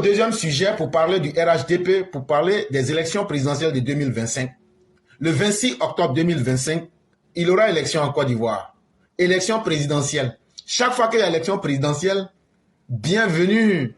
deuxième sujet pour parler du RHDP, pour parler des élections présidentielles de 2025. Le 26 octobre 2025, il y aura élection en Côte d'Ivoire. Élection présidentielle. Chaque fois qu'il y a élection présidentielle, bienvenue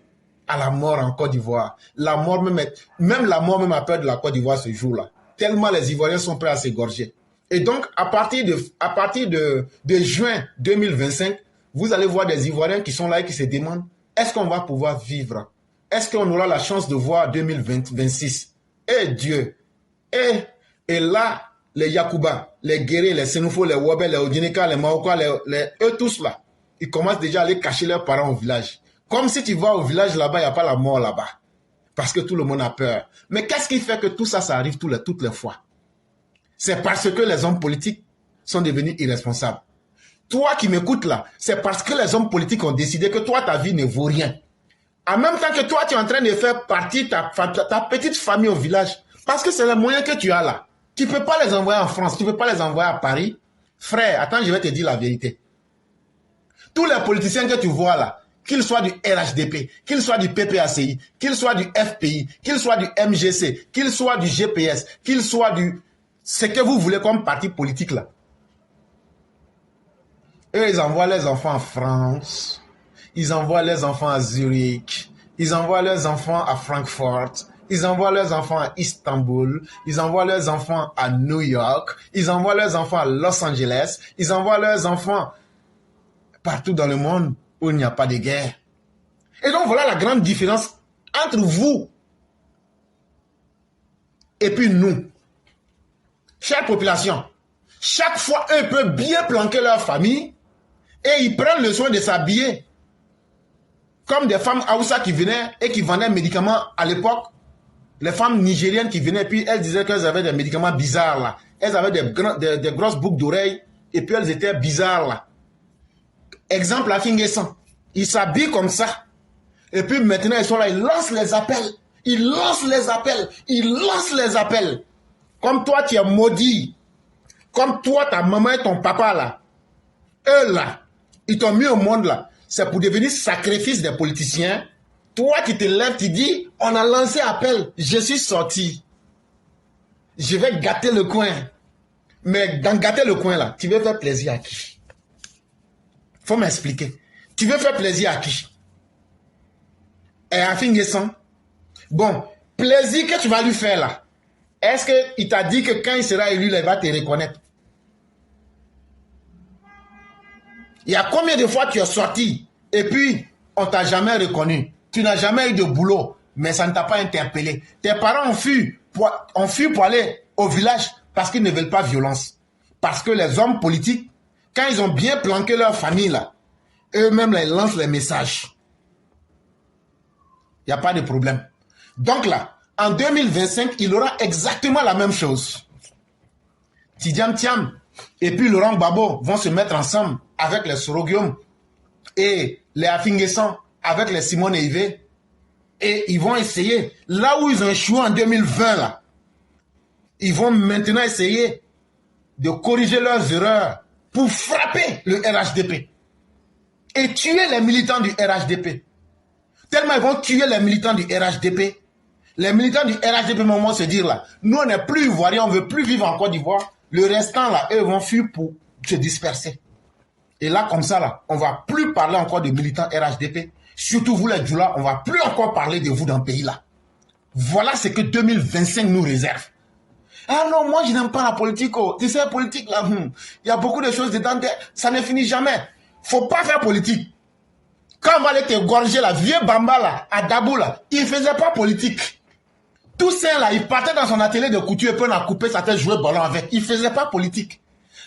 à la mort en Côte d'Ivoire. La mort même la mort même a peur de la Côte d'Ivoire ce jour-là. Tellement les Ivoiriens sont prêts à s'égorger. Et donc, à partir de juin 2025, vous allez voir des Ivoiriens qui sont là et qui se demandent, est-ce qu'on va pouvoir vivre? Est-ce qu'on aura la chance de voir 2026? Eh Dieu! Et là, les Yakuba, les Guéré, les Sénoufo, les Wabé, les Odinika, les Maoka, eux tous là, ils commencent déjà à aller cacher leurs parents au village. Comme si tu vas au village là-bas, il n'y a pas la mort là-bas. Parce que tout le monde a peur. Mais qu'est-ce qui fait que tout ça, ça arrive toutes les fois? C'est parce que les hommes politiques sont devenus irresponsables. Toi qui m'écoutes là, c'est parce que les hommes politiques ont décidé que toi, ta vie ne vaut rien. En même temps que toi, tu es en train de faire partie ta petite famille au village. Parce que c'est les moyens que tu as là. Tu ne peux pas les envoyer en France, tu ne peux pas les envoyer à Paris. Frère, attends, je vais te dire la vérité. Tous les politiciens que tu vois là, qu'ils soient du RHDP, qu'ils soient du PPACI, qu'ils soient du FPI, qu'ils soient du MGC, qu'ils soient du GPS, qu'ils soient du... Ce que vous voulez comme parti politique là. Eux, ils envoient les enfants en France, ils envoient les enfants à Zurich, ils envoient leurs enfants à Francfort, ils envoient leurs enfants à Istanbul, ils envoient leurs enfants à New York, ils envoient leurs enfants à Los Angeles, ils envoient leurs enfants partout dans le monde où il n'y a pas de guerre. Et donc voilà la grande différence entre vous et puis nous. Chère population, chaque fois eux peuvent bien planquer leur famille et ils prennent le soin de s'habiller comme des femmes Haoussa qui venaient et qui vendaient des médicaments à l'époque. Les femmes nigériennes qui venaient, puis elles disaient qu'elles avaient des médicaments bizarres là. Elles avaient des grosses boucles d'oreilles et puis elles étaient bizarres là. Exemple à Fingessan. Ils s'habillent comme ça. Et puis maintenant ils sont là, ils lancent les appels. Ils lancent les appels. Ils lancent les appels. Comme toi tu es maudit. Comme toi ta maman et ton papa là. Eux là, ils t'ont mis au monde là. C'est pour devenir sacrifice des politiciens. Toi qui te lèves, tu dis, on a lancé appel, je suis sorti. Je vais gâter le coin. Mais dans gâter le coin là, tu veux faire plaisir à qui? Faut m'expliquer. Tu veux faire plaisir à qui? Et à Fingessan, bon, plaisir que tu vas lui faire là, est-ce qu'il t'a dit que quand il sera élu, là, il va te reconnaître? Il y a combien de fois tu es sorti et puis on t'a jamais reconnu? Tu n'as jamais eu de boulot, mais ça ne t'a pas interpellé. Tes parents ont fui pour aller au village parce qu'ils ne veulent pas violence. Parce que les hommes politiques, quand ils ont bien planqué leur famille là, eux-mêmes là, ils lancent les messages. Il n'y a pas de problème. Donc là, en 2025, il aura exactement la même chose. Tidiane Thiam et puis Laurent Gbagbo vont se mettre ensemble avec les Sorogium et les Afingessan avec les Simone Eivé, et ils vont essayer, là où ils ont échoué en 2020, là, ils vont maintenant essayer de corriger leurs erreurs pour frapper le RHDP et tuer les militants du RHDP. Tellement ils vont tuer les militants du RHDP. Les militants du RHDP vont se dire là, nous on n'est plus ivoiriens, on ne veut plus vivre en Côte d'Ivoire. Le restant là, eux vont fuir pour se disperser. Et là, comme ça là, on ne va plus parler encore de militants RHDP. Surtout vous les Djoula, on ne va plus encore parler de vous dans le pays là. Voilà ce que 2025 nous réserve. Ah non, moi je n'aime pas la politique. Oh. Tu sais, la politique là, il y a beaucoup de choses dedans, ça ne finit jamais. Faut pas faire politique. Quand on va aller te gorger la vieux Bamba là, à Dabou là, il ne faisait pas politique. Tout ça là, il partait dans son atelier de couture et puis on a coupé sa tête, jouer ballon avec. Il ne faisait pas politique.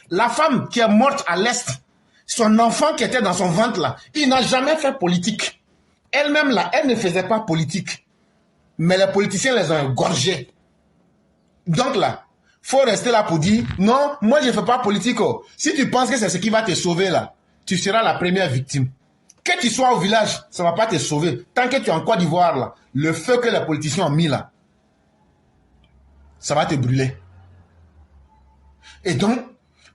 La femme qui est morte à l'Est, son enfant qui était dans son ventre là, il n'a jamais fait politique. Elle-même là, elle ne faisait pas politique. Mais les politiciens les ont égorgés. Donc là, faut rester là pour dire, non, moi je ne fais pas politique. Oh. Si tu penses que c'est ce qui va te sauver là, tu seras la première victime. Que tu sois au village, ça ne va pas te sauver. Tant que tu es en Côte d'Ivoire là, le feu que les politiciens ont mis là, ça va te brûler. Et donc,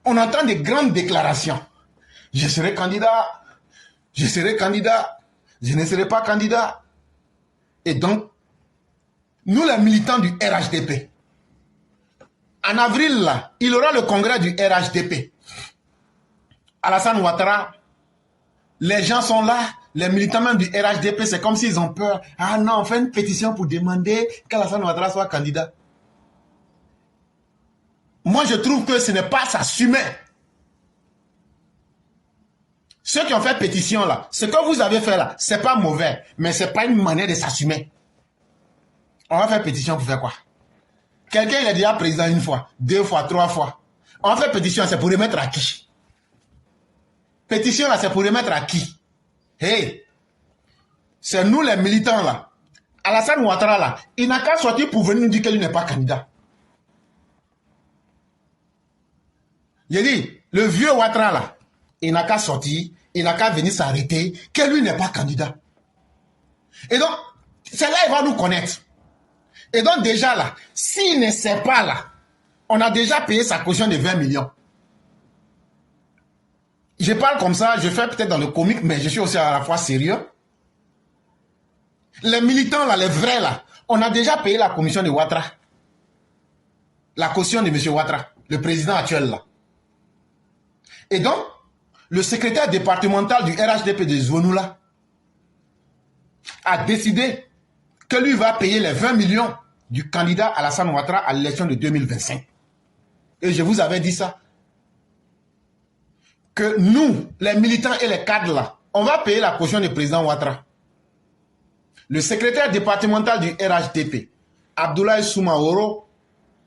on entend des grandes déclarations. Je serai candidat, je serai candidat, je ne serai pas candidat. Et donc, nous les militants du RHDP, en avril, là, il y aura le congrès du RHDP. Alassane Ouattara, les gens sont là, les militants même du RHDP, c'est comme s'ils ont peur. Ah non, on fait une pétition pour demander qu'Alassane Ouattara soit candidat. Moi, je trouve que ce n'est pas s'assumer. Ceux qui ont fait pétition là, ce que vous avez fait là, c'est pas mauvais, mais c'est pas une manière de s'assumer. On va faire pétition pour faire quoi? Quelqu'un il est déjà président une fois, 2 fois, 3 fois. On fait pétition, c'est pour remettre à qui? Pétition là, c'est pour remettre à qui? Hey, c'est nous les militants là. Alassane Ouattara là, il n'a qu'à sortir pour venir nous dire qu'il n'est pas candidat. J'ai dit, le vieux Ouattara là, il n'a qu'à sortir, il n'a qu'à venir s'arrêter, que lui n'est pas candidat. Et donc, c'est là qu'il va nous connaître. Et donc déjà là, s'il ne sait pas là, on a déjà payé sa caution de 20 millions. Je parle comme ça, je fais peut-être dans le comique, mais je suis aussi à la fois sérieux. Les militants là, les vrais là, on a déjà payé la commission de Ouattara. La caution de M. Ouattara, le président actuel là. Et donc, le secrétaire départemental du RHDP de Zouenoula a décidé que lui va payer les 20 millions du candidat Alassane Ouattara à l'élection de 2025. Et je vous avais dit ça. Que nous, les militants et les cadres là, on va payer la caution du président Ouattara. Le secrétaire départemental du RHDP, Abdoulaye Soumaoro,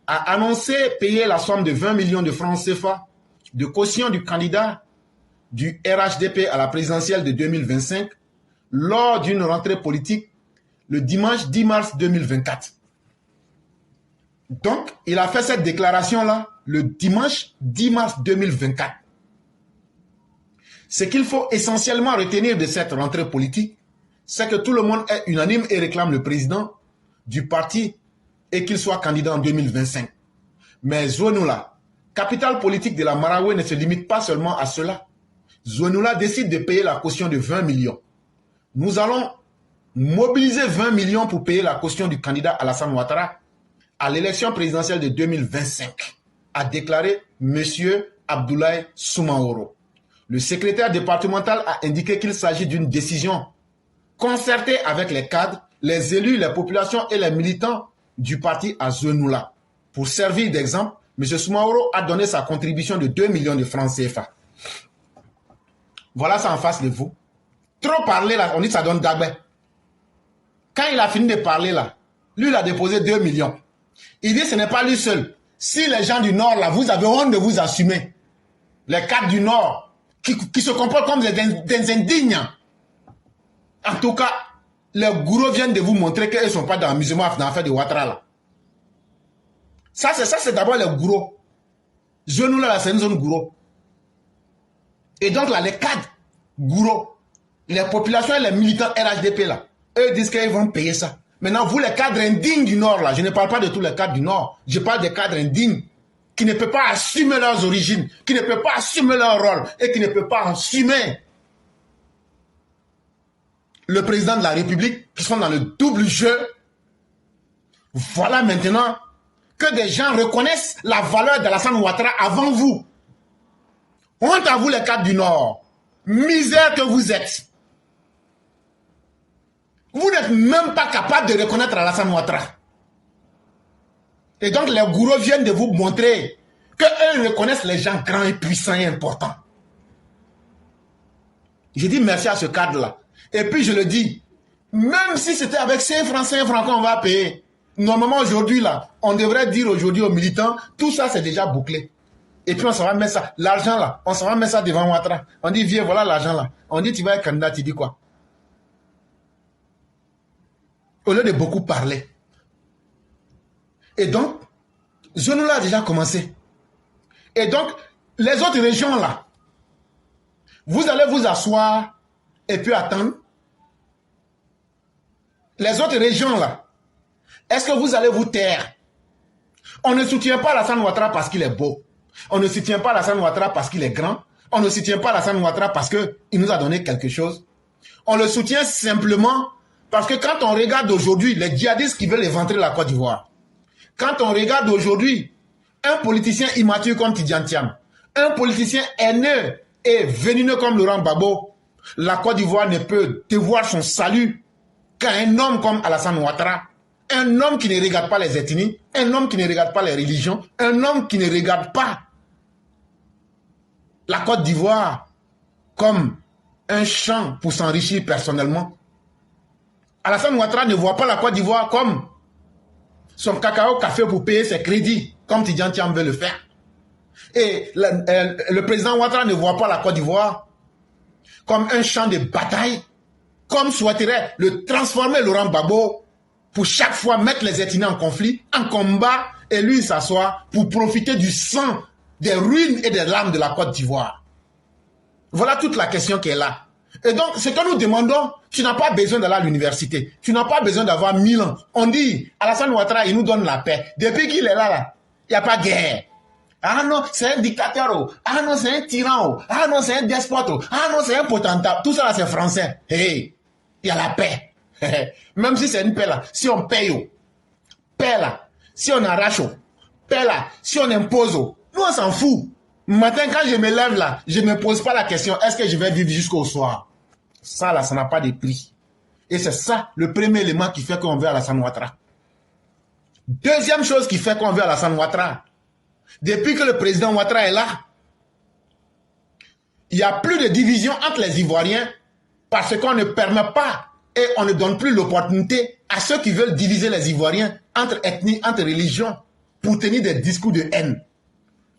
a annoncé payer la somme de 20 millions de francs CFA de caution du candidat du RHDP à la présidentielle de 2025 lors d'une rentrée politique le dimanche 10 mars 2024. Donc, il a fait cette déclaration-là le dimanche 10 mars 2024. Ce qu'il faut essentiellement retenir de cette rentrée politique, c'est que tout le monde est unanime et réclame le président du parti et qu'il soit candidat en 2025. Mais Zouenoula, capitale politique de la Maraoué, ne se limite pas seulement à cela. Zouenoula décide de payer la caution de 20 millions. Nous allons mobiliser 20 millions pour payer la caution du candidat Alassane Ouattara à l'élection présidentielle de 2025, a déclaré M. Abdoulaye Soumaoro. Le secrétaire départemental a indiqué qu'il s'agit d'une décision concertée avec les cadres, les élus, les populations et les militants du parti à Zouenoula. Pour servir d'exemple, M. Soumaoro a donné sa contribution de 2 millions de francs CFA. Voilà ça en face de vous. Trop parler là, on dit que ça donne d'agbe. Quand il a fini de parler là, lui il a déposé 2 millions. Il dit que ce n'est pas lui seul. Si les gens du Nord là, vous avez honte de vous assumer, les cadres du Nord, qui se comportent comme des indignes. En tout cas, les gourous viennent de vous montrer qu'ils ne sont pas dans l'amusement dans l'affaire de Ouattara là. Ça c'est d'abord les gourous. Zouenoula là, c'est une zone gourou. Et donc là, les cadres gourous, les populations et les militants RHDP là, eux disent qu'ils vont payer ça. Maintenant, vous les cadres indignes du Nord là, je ne parle pas de tous les cadres du Nord, je parle des cadres indignes qui ne peuvent pas assumer leurs origines, qui ne peuvent pas assumer leur rôle et qui ne peuvent pas assumer le président de la République, qui sont dans le double jeu. Voilà maintenant que des gens reconnaissent la valeur d'Alassane Ouattara avant vous. Honte à vous les cadres du Nord. Misère que vous êtes. Vous n'êtes même pas capable de reconnaître Alassane Ouattara. Et donc les gourous viennent de vous montrer qu'eux reconnaissent les gens grands et puissants et importants. Je dis merci à ce cadre-là. Et puis je le dis, même si c'était avec 5 francs qu'on va payer, normalement aujourd'hui là, on devrait dire aujourd'hui aux militants, tout ça c'est déjà bouclé. Et puis on s'en va mettre ça, l'argent là, on s'en va mettre ça devant Ouattara. On dit viens, voilà l'argent là. On dit tu vas être candidat, tu dis quoi? Au lieu de beaucoup parler. Et donc, Zouenoula a déjà commencé. Et donc, les autres régions là, vous allez vous asseoir et puis attendre. Les autres régions là, est-ce que vous allez vous taire? On ne soutient pas Alassane Ouattara parce qu'il est beau. On ne soutient pas Alassane Ouattara parce qu'il est grand. On ne soutient pas Alassane Ouattara parce qu'il nous a donné quelque chose. On le soutient simplement Parce que quand on regarde aujourd'hui les djihadistes qui veulent éventrer la Côte d'Ivoire, quand on regarde aujourd'hui un politicien immature comme Tidjane Thiam, un politicien haineux et venimeux comme Laurent Gbagbo, la Côte d'Ivoire ne peut devoir son salut qu'à un homme comme Alassane Ouattara, un homme qui ne regarde pas les ethnies, un homme qui ne regarde pas les religions, un homme qui ne regarde pas la Côte d'Ivoire comme un champ pour s'enrichir personnellement. Alassane Ouattara ne voit pas la Côte d'Ivoire comme son cacao café pour payer ses crédits, comme Tidjane Thiam veut le faire. Et le président Ouattara ne voit pas la Côte d'Ivoire comme un champ de bataille, comme souhaiterait le transformer Laurent Gbagbo pour chaque fois mettre les ethnies en conflit, en combat, et lui s'asseoir pour profiter du sang, des ruines et des larmes de la Côte d'Ivoire. Voilà toute la question qui est là. Et donc, ce que nous demandons, tu n'as pas besoin d'aller à l'université. Tu n'as pas besoin d'avoir 1000 ans. On dit, Alassane Ouattara, il nous donne la paix. Depuis qu'il est là, il n'y a pas de guerre. Ah non, c'est un dictateur. Oh. Ah non, c'est un tyran. Oh. Ah non, c'est un despote. Oh. Ah non, c'est un potentat. Tout ça, là, c'est français. Hey, il y a la paix. Même si c'est une paix là. Si on paye, oh. Paix là. Si on arrache, oh. Paix là. Si on impose, oh. Nous, on s'en fout. Matin, quand je me lève là, je ne me pose pas la question, est-ce que je vais vivre jusqu'au soir? Ça là, ça n'a pas de prix. Et c'est ça le premier élément qui fait qu'on veut Alassane Ouattara. Deuxième chose qui fait qu'on veut Alassane Ouattara, depuis que le président Ouattara est là, il n'y a plus de division entre les Ivoiriens parce qu'on ne permet pas et on ne donne plus l'opportunité à ceux qui veulent diviser les Ivoiriens entre ethnies, entre religions, pour tenir des discours de haine.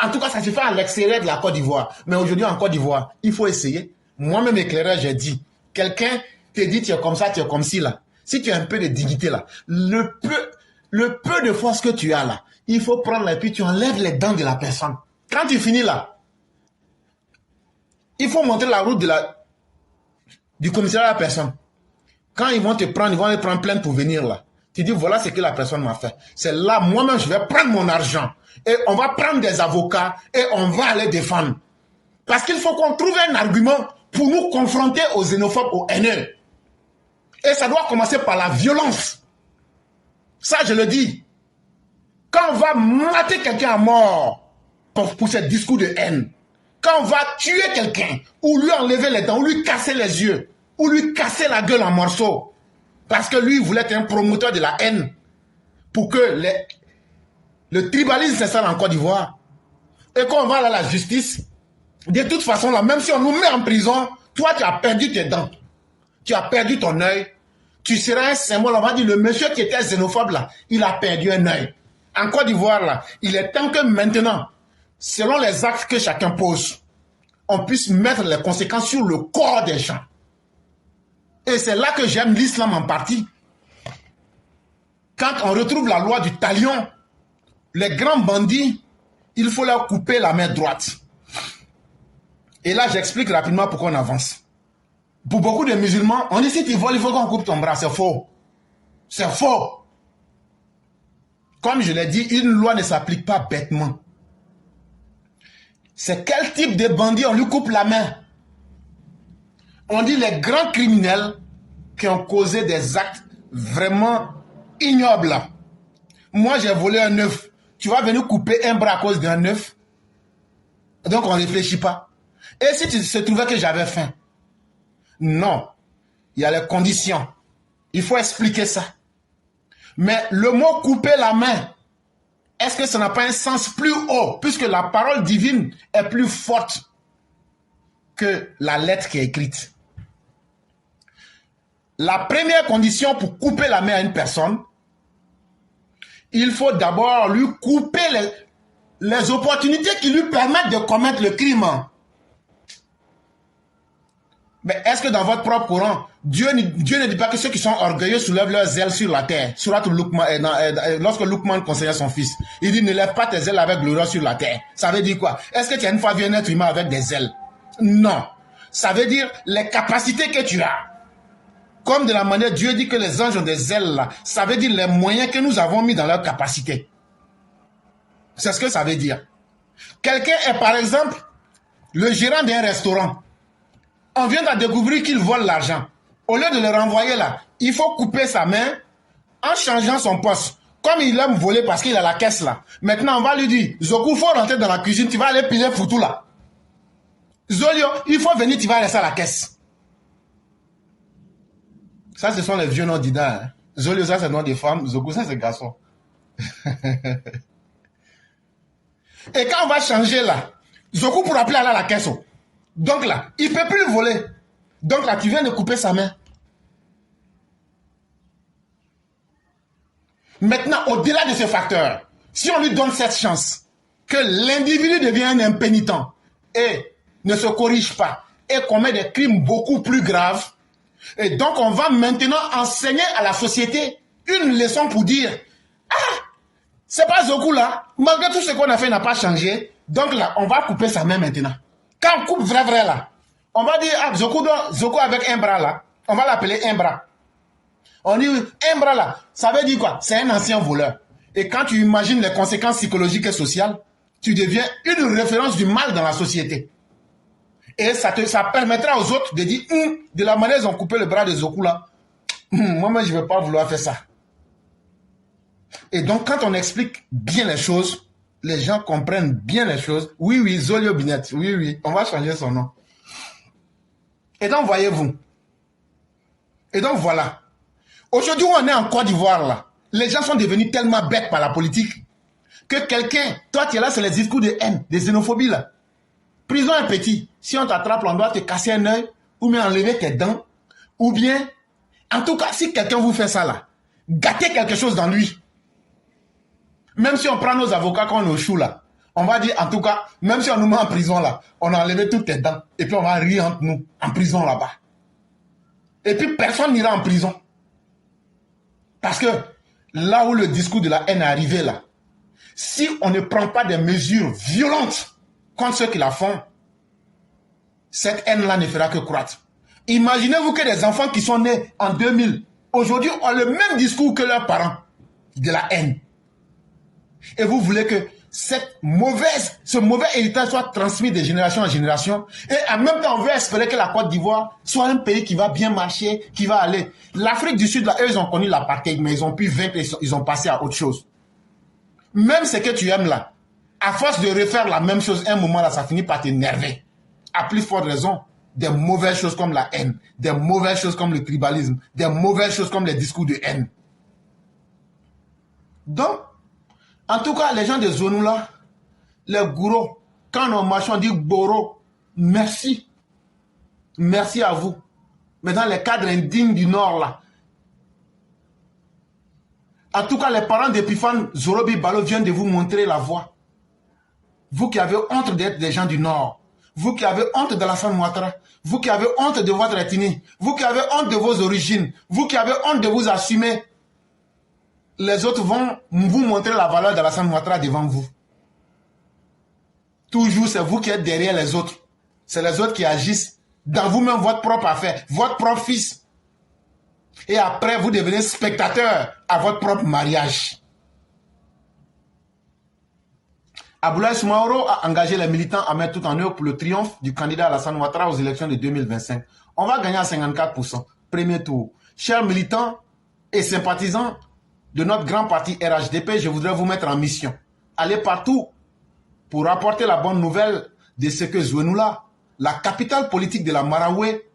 En tout cas, ça se fait à l'extérieur de la Côte d'Ivoire. Mais aujourd'hui, en Côte d'Ivoire, il faut essayer. Moi-même, éclaireur, j'ai dit, quelqu'un te dit, tu es comme ça, tu es comme ci, là. Si tu as un peu de dignité, là, le peu de force que tu as, là, il faut prendre, et puis tu enlèves les dents de la personne. Quand tu finis, là, il faut montrer la route du commissariat à la personne. Quand ils vont te prendre, ils vont te prendre plainte pour venir, là. Tu dis, voilà ce que la personne m'a fait. C'est là, moi-même, je vais prendre mon argent. Et on va prendre des avocats et on va aller défendre. Parce qu'il faut qu'on trouve un argument pour nous confronter aux xénophobes, aux haineux. Et ça doit commencer par la violence. Ça, je le dis. Quand on va mater quelqu'un à mort pour ce discours de haine, quand on va tuer quelqu'un, ou lui enlever les dents, ou lui casser les yeux, ou lui casser la gueule en morceaux, parce que lui voulait être un promoteur de la haine, pour que le tribalisme s'installe en Côte d'Ivoire. Et quand on va à la justice, de toute façon, là, même si on nous met en prison, toi, tu as perdu tes dents. Tu as perdu ton œil. Tu seras un symbole. On va dire, le monsieur qui était xénophobe, là, il a perdu un œil. En Côte d'Ivoire, là, il est temps que maintenant, selon les actes que chacun pose, on puisse mettre les conséquences sur le corps des gens. Et c'est là que j'aime l'islam en partie. Quand on retrouve la loi du talion, les grands bandits, il faut leur couper la main droite. Et là, j'explique rapidement pourquoi on avance. Pour beaucoup de musulmans, on dit si tu voles, il faut qu'on coupe ton bras. C'est faux. C'est faux. Comme je l'ai dit, une loi ne s'applique pas bêtement. C'est quel type de bandit on lui coupe la main? On dit les grands criminels qui ont causé des actes vraiment ignobles. Moi, j'ai volé un œuf. Tu vas venir couper un bras à cause d'un œuf. Donc, on ne réfléchit pas. Et si tu se trouvais que j'avais faim? Non. Il y a les conditions. Il faut expliquer ça. Mais le mot couper la main, est-ce que ça n'a pas un sens plus haut? Puisque la parole divine est plus forte que la lettre qui est écrite. La première condition pour couper la main à une personne, il faut d'abord lui couper les opportunités qui lui permettent de commettre le crime. Mais est-ce que dans votre propre Coran, Dieu ne dit pas que ceux qui sont orgueilleux soulèvent leurs ailes sur la terre? Lorsque Luqman conseillait son fils, il dit ne lève pas tes ailes avec gloire sur la terre. Ça veut dire quoi? Est-ce que tu as une fois vu un être humain avec des ailes? Non. Ça veut dire les capacités que tu as. Comme de la manière Dieu dit que les anges ont des ailes là, ça veut dire les moyens que nous avons mis dans leurs capacités. C'est ce que ça veut dire. Quelqu'un est par exemple le gérant d'un restaurant. On vient de découvrir qu'il vole l'argent. Au lieu de le renvoyer là, il faut couper sa main en changeant son poste. Comme il aime voler parce qu'il a la caisse là. Maintenant, on va lui dire, Zoku, il faut rentrer dans la cuisine, tu vas aller piler Foutou là. Zolio, il faut venir, tu vas rester à la caisse. Ça, ce sont les vieux noms d'Ida. Hein. Zolio, ça, c'est le nom des femmes. Zoku, ça, c'est garçon. Et quand on va changer là, Zoku pourra plus aller à la caisse. Donc là, il ne peut plus voler. Donc là, tu viens de couper sa main. Maintenant, au-delà de ce facteur, si on lui donne cette chance, que l'individu devient un impénitent et ne se corrige pas et commet des crimes beaucoup plus graves, et donc on va maintenant enseigner à la société une leçon pour dire « Ah, c'est pas Zoku là, malgré tout ce qu'on a fait n'a pas changé, donc là, on va couper sa main maintenant. » Quand on coupe vrai là, on va dire « Ah, Zoku avec un bras là, on va l'appeler un bras. » On dit un bras là, ça veut dire quoi? C'est un ancien voleur. Et quand tu imagines les conséquences psychologiques et sociales, tu deviens une référence du mal dans la société. Et ça permettra aux autres de dire, de la manière dont ils ont coupé le bras de Zoku là, moi-même je ne vais pas vouloir faire ça. Et donc quand on explique bien les choses, les gens comprennent bien les choses. Oui, oui, Zolio Binet, oui, oui, on va changer son nom. Et donc voyez-vous. Et donc voilà. Aujourd'hui, on est en Côte d'Ivoire, là. Les gens sont devenus tellement bêtes par la politique que quelqu'un, toi, tu es là, c'est les discours de haine, de xénophobie, là. Prison un petit. Si on t'attrape, on doit te casser un œil, ou bien enlever tes dents, ou bien, en tout cas, si quelqu'un vous fait ça, là, gâtez quelque chose dans lui. Même si on prend nos avocats quand on est au chou, là, on va dire, en tout cas, même si on nous met en prison, là, on a enlevé toutes tes dents, et puis on va rire entre nous, en prison, là-bas. Et puis, personne n'ira en prison. Parce que là où le discours de la haine est arrivé là, si on ne prend pas des mesures violentes contre ceux qui la font, cette haine-là ne fera que croître. Imaginez-vous que des enfants qui sont nés en 2000, aujourd'hui ont le même discours que leurs parents, de la haine. Et vous voulez que ce mauvais héritage soit transmis de génération en génération. Et en même temps, on veut espérer que la Côte d'Ivoire soit un pays qui va bien marcher, qui va aller. L'Afrique du Sud, là, eux, ils ont connu l'apartheid, mais ils ont pu vaincre, ils ont passé à autre chose. Même ce que tu aimes là, à force de refaire la même chose, un moment là, ça finit par t'énerver. À plus forte raison, des mauvaises choses comme la haine, des mauvaises choses comme le tribalisme, des mauvaises choses comme les discours de haine. Donc, en tout cas, les gens de Zonou là, les gourous, quand on marche, on dit Goro, merci. Merci à vous. Mais dans les cadres indignes du Nord là, en tout cas, les parents d'Epiphane Zorobi Balo viennent de vous montrer la voie. Vous qui avez honte d'être des gens du Nord, vous qui avez honte de la femme Ouattara, vous qui avez honte de votre ethnie, vous qui avez honte de vos origines, vous qui avez honte de vous assumer, les autres vont vous montrer la valeur de la femme Ouattara devant vous. Toujours, c'est vous qui êtes derrière les autres. C'est les autres qui agissent dans vous-même votre propre affaire, votre propre fils. Et après, vous devenez spectateur à votre propre mariage. Abdoulaye Soumaoro a engagé les militants à mettre tout en œuvre pour le triomphe du candidat Alassane Ouattara aux élections de 2025. On va gagner à 54%. Premier tour. Chers militants et sympathisants de notre grand parti RHDP, je voudrais vous mettre en mission. Allez partout pour rapporter la bonne nouvelle de ce que Zouenoula, la capitale politique de la Maraoué,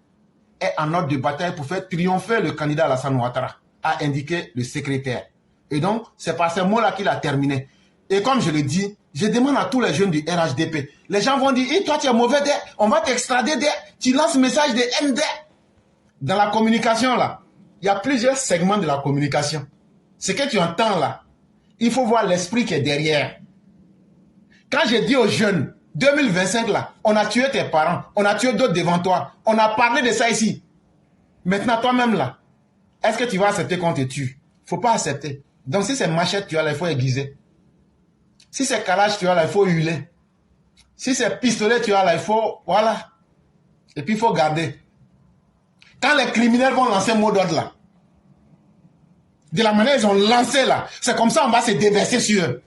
est en ordre de bataille pour faire triompher le candidat Alassane Ouattara, a indiqué le secrétaire. Et donc, c'est par ces mots-là qu'il a terminé. Et comme je le dis, je demande à tous les jeunes du RHDP, les gens vont dire, hey, toi tu es mauvais, on va t'extrader, tu lances message de MD. Dans la communication là, il y a plusieurs segments de la communication. Ce que tu entends là, il faut voir l'esprit qui est derrière. Quand j'ai dit aux jeunes, 2025 là, on a tué tes parents, on a tué d'autres devant toi, on a parlé de ça ici. Maintenant toi-même là, est-ce que tu vas accepter qu'on te tue? Faut pas accepter. Donc si c'est machette tu as là, il faut aiguiser. Si c'est calage tu as là, il faut hurler. Si c'est pistolet tu as là, il faut, voilà. Et puis il faut garder. Quand les criminels vont lancer un mot d'ordre là, de la manière ils ont lancé là, c'est comme ça on va se déverser sur eux.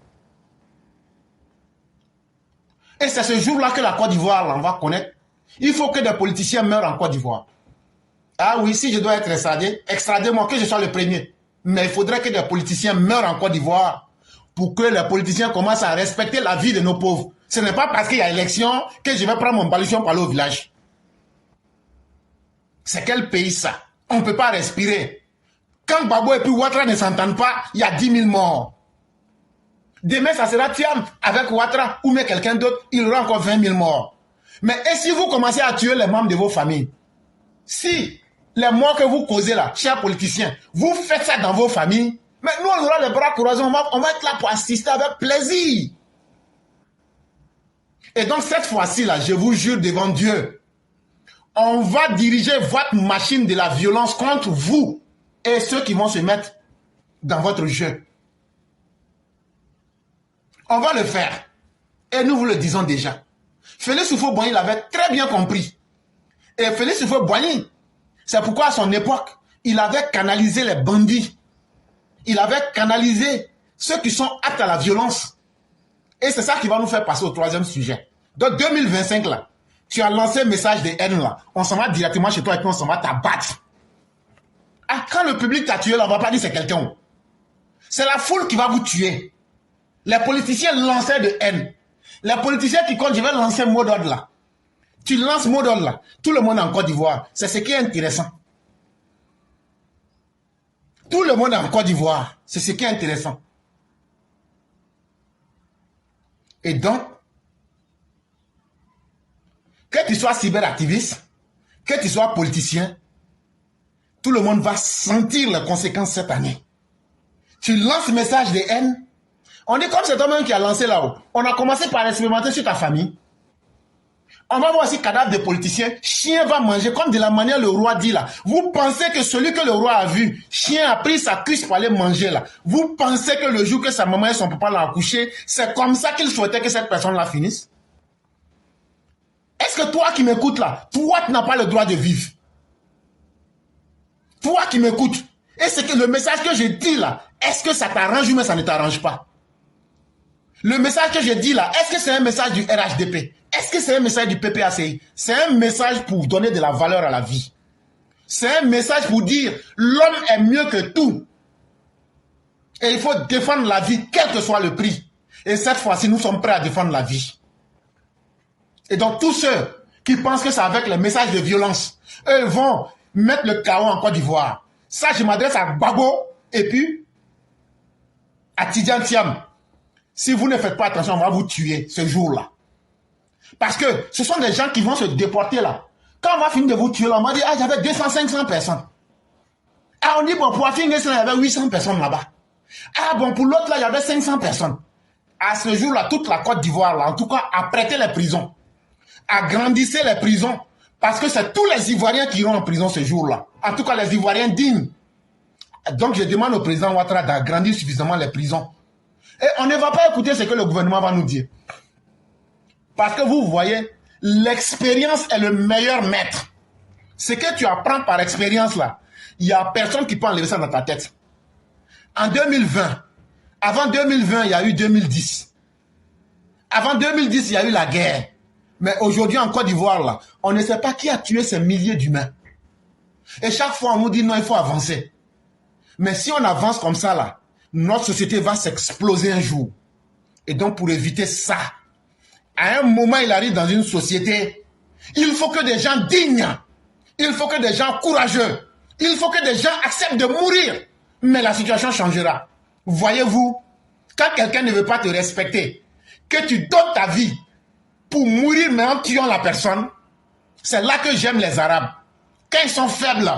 Et c'est ce jour-là que la Côte d'Ivoire, on va connaître. Il faut que des politiciens meurent en Côte d'Ivoire. Ah oui, si je dois être extradé, extradez-moi, que je sois le premier. Mais il faudrait que des politiciens meurent en Côte d'Ivoire pour que les politiciens commencent à respecter la vie de nos pauvres. Ce n'est pas parce qu'il y a élection que je vais prendre mon baluchon pour aller au village. C'est quel pays ça? On ne peut pas respirer. Quand Gbagbo et puis Ouattara ne s'entendent pas, il y a 10 000 morts. Demain, ça sera Thiam avec Ouattara ou mais quelqu'un d'autre, il y aura encore 20 000 morts. Mais et si vous commencez à tuer les membres de vos familles? Si les morts que vous causez là, chers politiciens, vous faites ça dans vos familles, mais nous on aura les bras croisés, on va être là pour assister avec plaisir. Et donc cette fois-ci là, je vous jure devant Dieu, on va diriger votre machine de la violence contre vous et ceux qui vont se mettre dans votre jeu. On va le faire. Et nous vous le disons déjà. Félix Houphouët-Boigny l'avait très bien compris. Et Félix Houphouët-Boigny, c'est pourquoi à son époque, il avait canalisé les bandits. Il avait canalisé ceux qui sont aptes à la violence. Et c'est ça qui va nous faire passer au troisième sujet. Donc 2025 là, tu as lancé un message de haine là. On s'en va directement chez toi et puis on s'en va t'abattre. Ah, quand le public t'a tué là, on va pas dire c'est quelqu'un. C'est la foule qui va vous tuer. Les politiciens lançaient de haine. Les politiciens qui comptent, je vais lancer un mot d'ordre là. Tu lances mot d'ordre là. Tout le monde en Côte d'Ivoire. C'est ce qui est intéressant. Tout le monde en Côte d'Ivoire. C'est ce qui est intéressant. Et donc, que tu sois cyberactiviste, que tu sois politicien, tout le monde va sentir les conséquences cette année. Tu lances message de haine. On dit comme c'est toi-même qui a lancé là-haut. On a commencé par expérimenter sur ta famille. On va voir aussi cadavre de politiciens. Chien va manger comme de la manière le roi dit là. Vous pensez que celui que le roi a vu, chien a pris sa cuisse pour aller manger là. Vous pensez que le jour que sa maman et son papa l'ont accouché, c'est comme ça qu'il souhaitait que cette personne la finisse? Est-ce que toi qui m'écoutes là, toi tu n'as pas le droit de vivre? Toi qui m'écoutes. Et c'est que le message que je dis là, est-ce que ça t'arrange ou mais ça ne t'arrange pas? Le message que je dis là, est-ce que c'est un message du RHDP? Est-ce que c'est un message du PPACI? C'est un message pour donner de la valeur à la vie. C'est un message pour dire l'homme est mieux que tout. Et il faut défendre la vie, quel que soit le prix. Et cette fois-ci, nous sommes prêts à défendre la vie. Et donc tous ceux qui pensent que c'est avec les messages de violence, eux vont mettre le chaos en Côte d'Ivoire. Ça, je m'adresse à Gbagbo et puis à Tidjane Thiam. Si vous ne faites pas attention, on va vous tuer ce jour-là. Parce que ce sont des gens qui vont se déporter là. Quand on va finir de vous tuer là, on va dire, ah, j'avais 200, 500 personnes. Ah, on dit, bon, pour finir, il y avait 800 personnes là-bas. Ah, bon, pour l'autre là, il y avait 500 personnes. À ce jour-là, toute la Côte d'Ivoire là, en tout cas, a prêté les prisons. Agrandissez les prisons. Parce que c'est tous les Ivoiriens qui iront en prison ce jour-là. En tout cas, les Ivoiriens dignes. Donc, je demande au président Ouattara d'agrandir suffisamment les prisons. Et on ne va pas écouter ce que le gouvernement va nous dire. Parce que vous voyez, l'expérience est le meilleur maître. Ce que tu apprends par expérience là, il n'y a personne qui peut enlever ça dans ta tête. En 2020, avant 2020, il y a eu 2010. Avant 2010, il y a eu la guerre. Mais aujourd'hui, en Côte d'Ivoire, là, on ne sait pas qui a tué ces milliers d'humains. Et chaque fois, on nous dit non, il faut avancer. Mais si on avance comme ça, là, notre société va s'exploser un jour. Et donc, pour éviter ça, à un moment, il arrive dans une société, il faut que des gens dignes, il faut que des gens courageux, il faut que des gens acceptent de mourir. Mais la situation changera. Voyez-vous, quand quelqu'un ne veut pas te respecter, que tu donnes ta vie pour mourir mais en tuant la personne, c'est là que j'aime les Arabes. Quand ils sont faibles,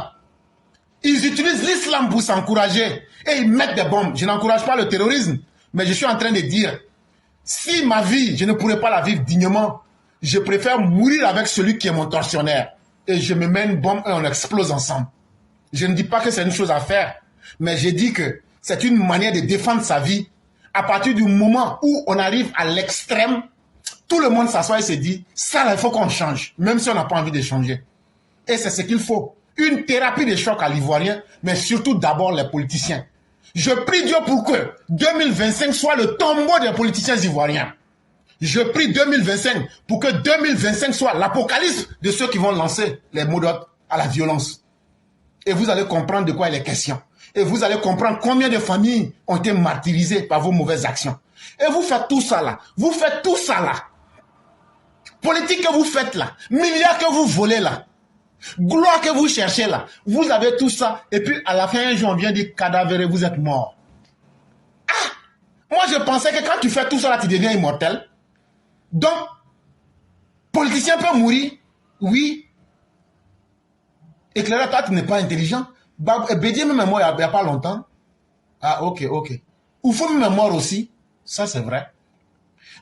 ils utilisent l'islam pour s'encourager et ils mettent des bombes. Je n'encourage pas le terrorisme, mais je suis en train de dire, si ma vie, je ne pourrais pas la vivre dignement, je préfère mourir avec celui qui est mon tortionnaire. Et je me mets une bombe et on explose ensemble. Je ne dis pas que c'est une chose à faire, mais je dis que c'est une manière de défendre sa vie. À partir du moment où on arrive à l'extrême, tout le monde s'assoit et se dit, ça là, il faut qu'on change, même si on n'a pas envie de changer. Et c'est ce qu'il faut. Une thérapie de choc à l'Ivoirien, mais surtout d'abord les politiciens. Je prie Dieu pour que 2025 soit le tombeau des politiciens ivoiriens. Je prie 2025 pour que 2025 soit l'apocalypse de ceux qui vont lancer les mots d'ordre à la violence. Et vous allez comprendre de quoi il est question. Et vous allez comprendre combien de familles ont été martyrisées par vos mauvaises actions. Et vous faites tout ça là. Vous faites tout ça là. Politique que vous faites là. Milliards que vous volez là. Gloire que vous cherchez là. Vous avez tout ça. Et puis à la fin, un jour, on vient dire cadavre et vous êtes mort. Ah! Moi, je pensais que quand tu fais tout ça là, tu deviens immortel. Donc, politicien peut mourir. Oui. Éclaireur, toi, tu n'es pas intelligent. Bédier même est mort il n'y a pas longtemps. Ah, ok. Oufou même est mort aussi. Ça, c'est vrai.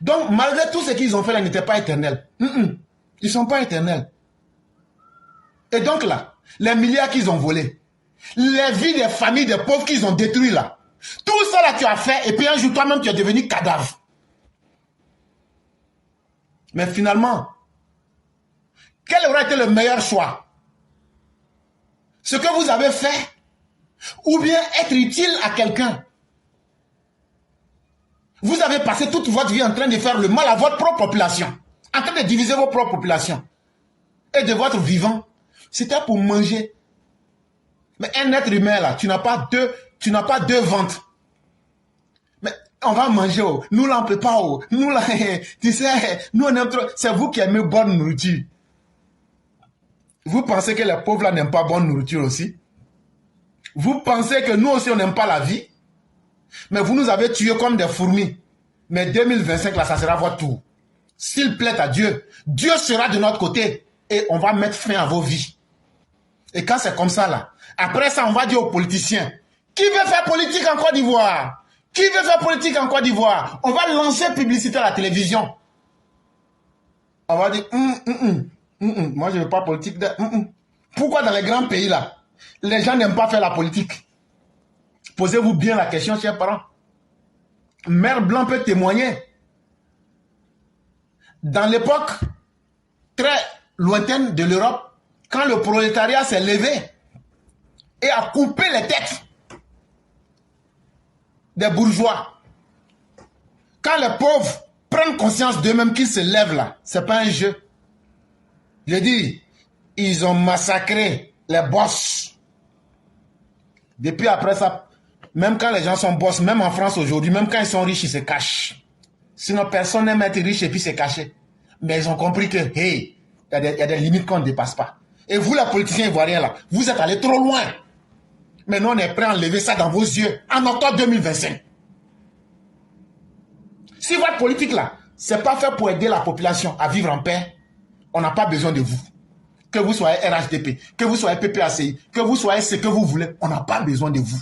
Donc, malgré tout ce qu'ils ont fait là, ils n'étaient pas éternels. Ils ne sont pas éternels. Et donc là, les milliards qu'ils ont volés, les vies des familles des pauvres qu'ils ont détruits là, tout ça là, tu as fait, et puis un jour, toi-même, tu es devenu cadavre. Mais finalement, quel aurait été le meilleur choix? Ce que vous avez fait, ou bien être utile à quelqu'un? Vous avez passé toute votre vie en train de faire le mal à votre propre population, en train de diviser vos propres populations. Et de votre vivant, c'était pour manger. Mais un être humain là, tu n'as pas deux ventres. Mais on va manger, oh. Nous là on peut pas, oh. Nous là, tu sais, nous on aime trop. C'est vous qui aimez bonne nourriture. Vous pensez que les pauvres là n'aiment pas bonne nourriture aussi? Vous pensez que nous aussi on n'aime pas la vie? Mais vous nous avez tués comme des fourmis. Mais 2025 là, ça sera votre tour. S'il plaît à Dieu, Dieu sera de notre côté et on va mettre fin à vos vies. Et quand c'est comme ça là, après ça on va dire aux politiciens, qui veut faire politique en Côte d'Ivoire? Qui veut faire politique en Côte d'Ivoire? On va lancer publicité à la télévision. On va dire, moi je ne veux pas politique. Pourquoi dans les grands pays là, les gens n'aiment pas faire la politique? Posez-vous bien la question, chers parents. Mère Blanc peut témoigner. Dans l'époque très lointaine de l'Europe, quand le prolétariat s'est levé et a coupé les têtes des bourgeois, quand les pauvres prennent conscience d'eux-mêmes qu'ils se lèvent là, ce n'est pas un jeu. Je dis, ils ont massacré les boss. Depuis après ça, même quand les gens sont boss, même en France aujourd'hui, même quand ils sont riches, ils se cachent. Sinon, personne n'aime être riche et puis se cacher. Mais ils ont compris que, hey, il y a des limites qu'on ne dépasse pas. Et vous, les politiciens ivoiriens, là, vous êtes allés trop loin. Maintenant, on est prêt à enlever ça dans vos yeux en octobre 2025. Si votre politique, là, c'est pas fait pour aider la population à vivre en paix, on n'a pas besoin de vous. Que vous soyez RHDP, que vous soyez PPACI, que vous soyez ce que vous voulez, on n'a pas besoin de vous.